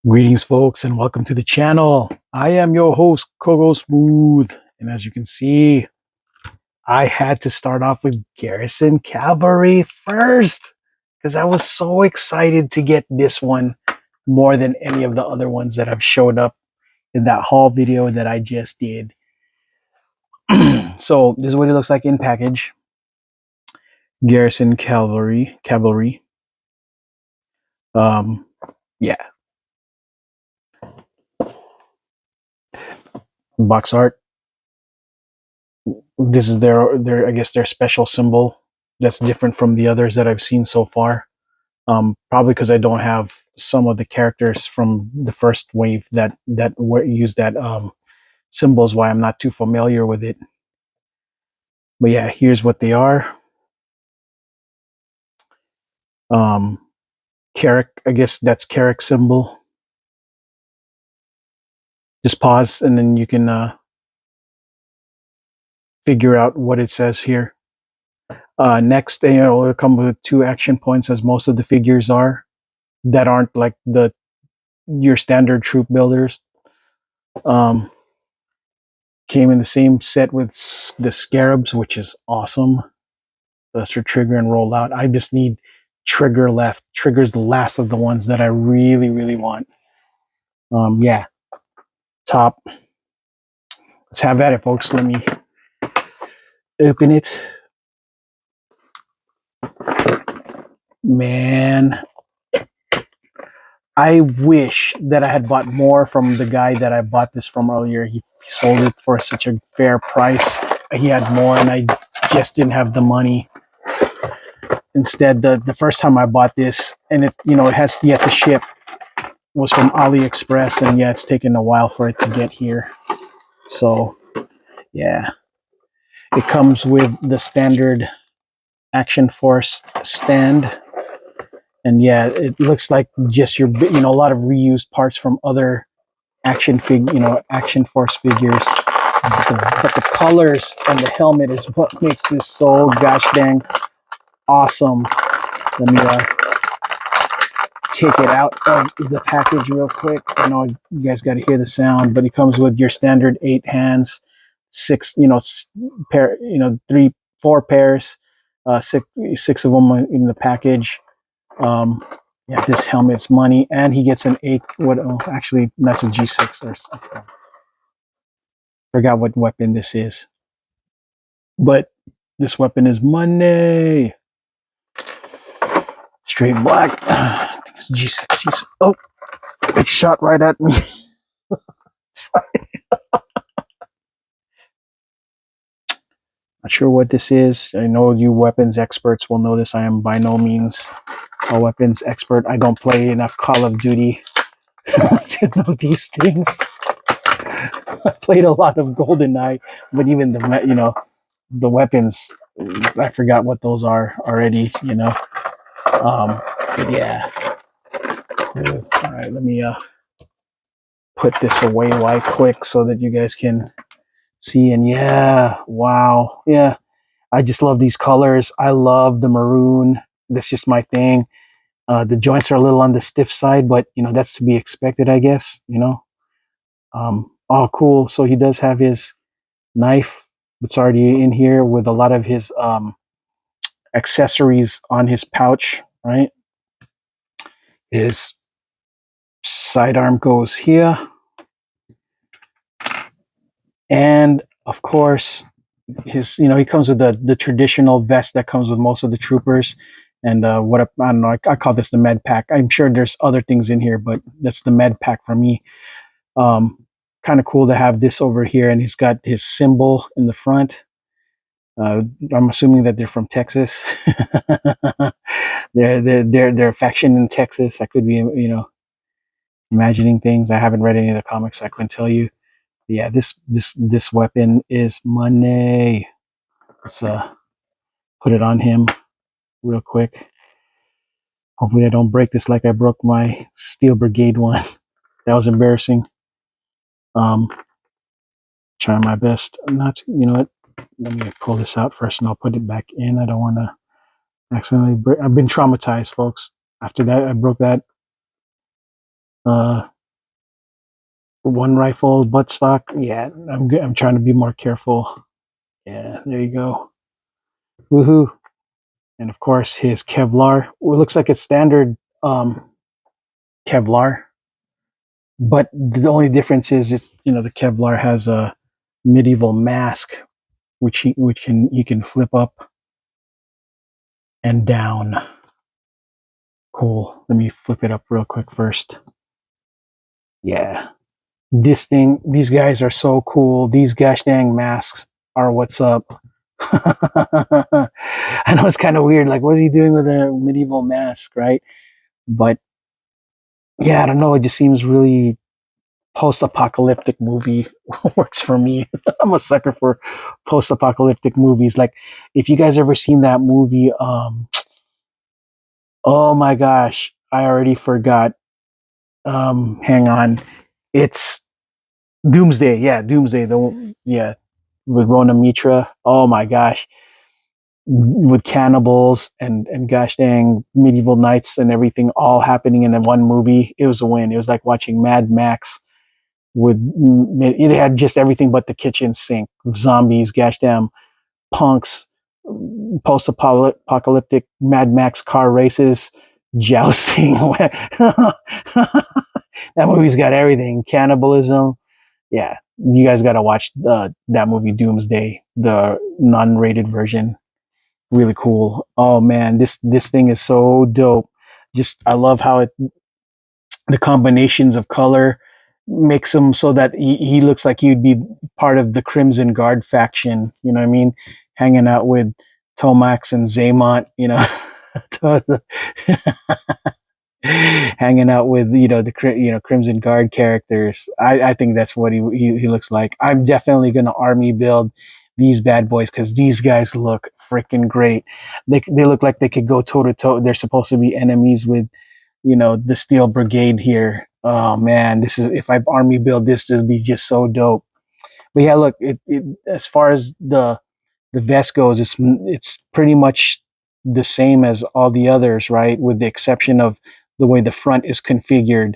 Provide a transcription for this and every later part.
Greetings, folks, and welcome to the channel. I am your host, Kogo Smooth, and as you can see, I had to start off with Garrison Cavalry first because I was so excited to get this one more than any of the other ones that have showed up in that haul video that I just did. So this is what it looks like in package. Garrison Cavalry. Yeah, box art. This is their I guess their special symbol that's different from the others that I've seen so far. Probably because I don't have some of the characters from the first wave that use that symbols. Why I'm not too familiar with it. But yeah, here's what they are. Carrick, I guess that's Carrick symbol. Just pause and then you can figure out what it says here. Next, it'll come with 2 action points, as most of the figures are that aren't like your standard troop builders. Came in the same set with the scarabs, which is awesome. That's for trigger and roll out. I just need trigger left. Trigger's the last of the ones that I really want. Yeah, top. Let's have at it, folks. Let me open it. Man, I wish that I had bought more from the guy that I bought this from earlier. He sold it for such a fair price. He had more and I just didn't have the money. Instead, the first time I bought this, and it has yet to ship, was from AliExpress, and yeah, it's taken a while for it to get here. So yeah, it comes with the standard Action Force stand, and yeah, it looks like just your a lot of reused parts from other Action Force figures. But the colors and the helmet is what makes this so gosh dang awesome. Let me take it out of the package real quick. I know you guys got to hear the sound, but it comes with your standard 8 hands, 6, pair, 3, 4 pairs, six of them in the package. Yeah, this helmet's money, and he gets an 8. What? Oh, actually, that's a G6 or something. Forgot what weapon this is, but this weapon is money. Straight black. I think it's G6. Oh, it shot right at me. Sorry. Not sure what this is. I know you weapons experts will know this. I am by no means a weapons expert. I don't play enough Call of Duty to know these things. I played a lot of GoldenEye, but even the weapons, I forgot what those are already. But yeah. Cool. All right, let me put this away right quick so that you guys can see. And yeah, wow, yeah, I just love these colors. I love the maroon. That's just my thing. The joints are a little on the stiff side, but that's to be expected, I guess. Oh, cool. So he does have his knife. It's already in here with a lot of his accessories on his pouch, right? His sidearm goes here. And of course, he comes with the traditional vest that comes with most of the troopers. And I don't know, I call this the med pack. I'm sure there's other things in here, but that's the med pack for me. Kind of cool to have this over here, and he's got his symbol in the front. I'm assuming that they're from Texas. they're faction in Texas. I could be imagining things. I haven't read any of the comics, so I couldn't tell you. Yeah, this weapon is money. Let's put it on him real quick. Hopefully I don't break this like I broke my Steel Brigade one. That was embarrassing. Try my best not to, what? Let me pull this out first and I'll put it back in. I don't want to accidentally break. I've been traumatized, folks. After that, I broke that one rifle buttstock. Yeah, I'm trying to be more careful. Yeah, there you go. Woohoo! And of course his Kevlar. Well, it looks like it's standard Kevlar, but the only difference is it's the Kevlar has a medieval mask, which can flip up and down. Cool. Let me flip it up real quick first. Yeah. These guys are so cool. These gosh dang masks are what's up. I know it's kind of weird. Like, what's he doing with a medieval mask, right? But yeah, I don't know. It just seems really post-apocalyptic movie works for me. I'm a sucker for post-apocalyptic movies. Like, if you guys ever seen that movie, oh my gosh, I already forgot. Hang on, it's Doomsday. Yeah, Doomsday. Yeah, with Rona Mitra. Oh my gosh, with cannibals and gosh dang medieval knights and everything all happening in one movie. It was a win. It was like watching Mad Max. With it had just everything but the kitchen sink, zombies, gosh damn punks, post-apocalyptic Mad Max car races, jousting. That movie's got everything. Cannibalism. Yeah, you guys got to watch that movie Doomsday, the non-rated version. Really cool. Oh man, this thing is so dope. Just I love how the combinations of color makes him so that he looks like he'd be part of the Crimson Guard faction. You know what I mean? Hanging out with Tomax and Zaymont. Hanging out with the Crimson Guard characters. I think that's what he looks like. I'm definitely gonna army build these bad boys because these guys look freaking great. They look like they could go toe to toe. They're supposed to be enemies with the Steel Brigade here. Oh man, this is if I army build this would be just so dope. But yeah, look, it as far as the vest goes, it's pretty much the same as all the others, right? With the exception of the way the front is configured.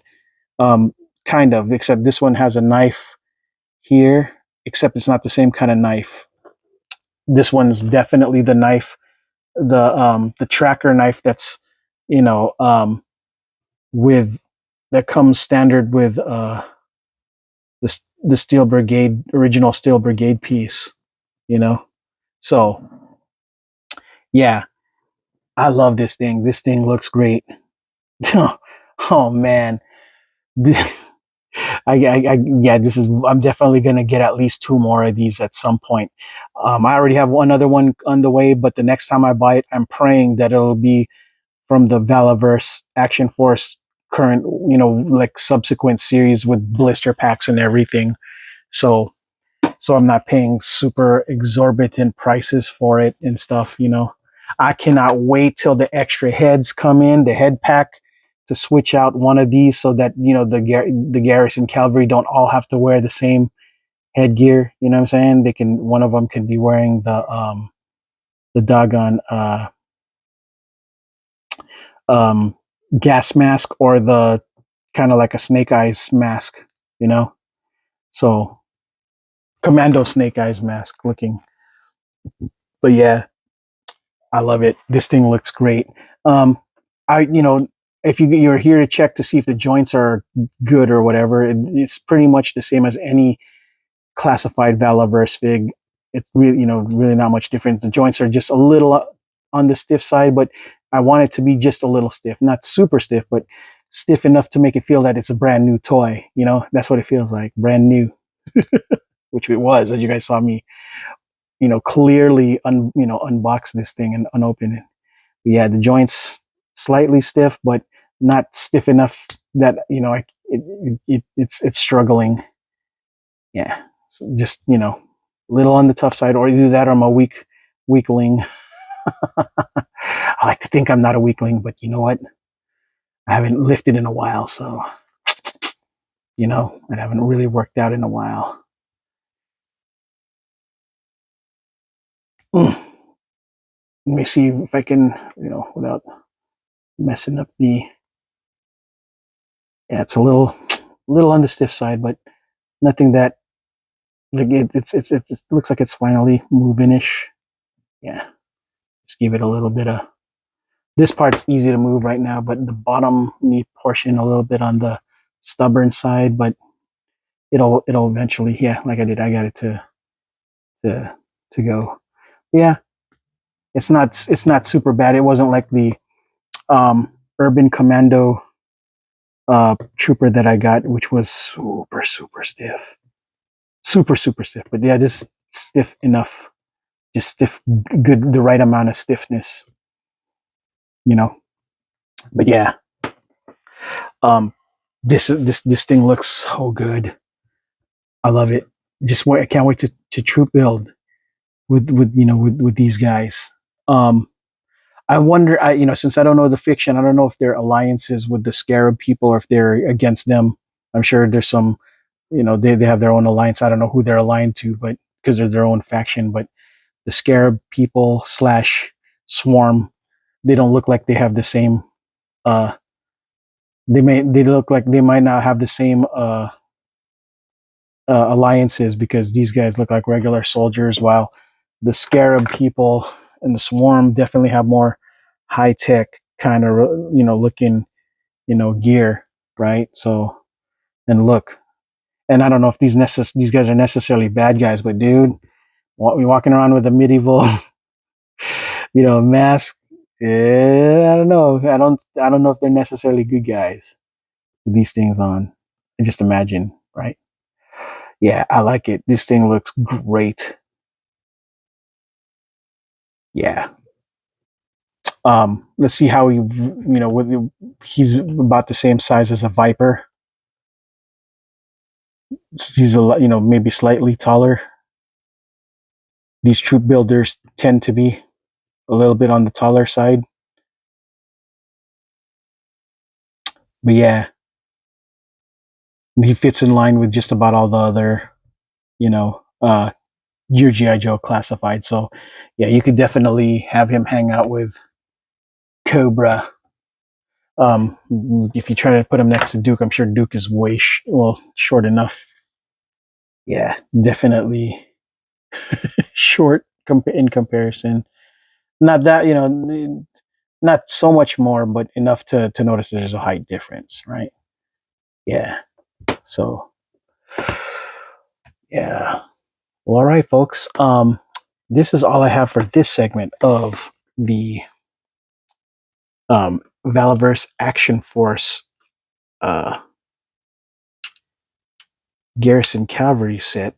Um, kind of, except this one has a knife here, except it's not the same kind of knife. This one's definitely the knife, the tracker knife that's you know with that comes standard with the Steel Brigade original Steel Brigade piece, you know. So yeah, I love this thing. This thing looks great. Oh man, yeah, this is. I'm definitely gonna get at least two more of these at some point. I already have one other one on the way, but the next time I buy it, I'm praying that it'll be from the Valaverse Action Force current, like subsequent series with blister packs and everything. So I'm not paying super exorbitant prices for it and stuff. I cannot wait till the extra heads come in, the head pack, to switch out one of these so that the Garrison Cavalry don't all have to wear the same headgear. You know what I'm saying? One of them can be wearing the doggone um gas mask or the kind of like a snake eyes mask, you know? So commando snake eyes mask looking. But yeah, I love it. This thing looks great. Um, if you're here to check to see if the joints are good or whatever, it's pretty much the same as any classified Valaverse fig. It's really, really not much different. The joints are just a little on the stiff side, but I want it to be just a little stiff, not super stiff, but stiff enough to make it feel that it's a brand new toy. That's what it feels like, brand new, which it was, as you guys saw me, clearly, unbox this thing and unopen it. But yeah, the joints slightly stiff, but not stiff enough that it's struggling. Yeah, so just a little on the tough side, or either that or I'm a weakling. I like to think I'm not a weakling, but you know what? I haven't lifted in a while, so I haven't really worked out in a while. Let me see if I can, without messing up the. Yeah, it's a little on the stiff side, but Nothing that like it looks like it's finally moving-ish. Yeah, just give it a little bit of. This part's easy to move right now, but the bottom knee portion a little bit on the stubborn side, but it'll eventually, yeah, like I got it to to go. Yeah, it's not super bad. It wasn't like the urban commando trooper that I got, which was super stiff. Super stiff. But yeah, this is stiff enough. Just stiff, good, the right amount of stiffness, you know. But yeah, um, this thing looks so good. I love it. Just wait, I can't wait to troop build with these guys. Um, I wonder, since I don't know the fiction, I don't know if they're alliances with the Scarab people or if they're against them. I'm sure there's some, they have their own alliance. I don't know who they're aligned to, but because they're their own faction. But the Scarab people slash Swarm, they don't look like they have the same. Uh, they look like they might not have the same alliances because these guys look like regular soldiers, while the Scarab people and the Swarm definitely have more high tech kind of looking gear, right? So and look, and I don't know if these guys are necessarily bad guys, but dude, we walking around with a medieval mask. I don't know. I don't know if they're necessarily good guys with these things on. I just imagine, right? Yeah, I like it. This thing looks great. Yeah. Let's see how he's about the same size as a Viper. He's maybe slightly taller. These troop builders tend to be a little bit on the taller side. But yeah, he fits in line with just about all the other, your GI Joe classified. So yeah, you could definitely have him hang out with Cobra. If you try to put him next to Duke, I'm sure Duke is way short enough. Yeah, definitely short in comparison. Not that not so much more, but enough to notice there's a height difference, right? Yeah. So yeah. Well, all right, folks. This is all I have for this segment of the Valaverse Action Force uh, Garrison Cavalry set.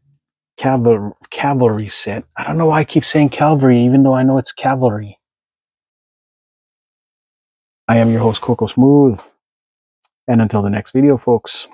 Cavalry set. I don't know why I keep saying cavalry, even though I know it's cavalry. I am your host, Coco Smooth. And until the next video, folks.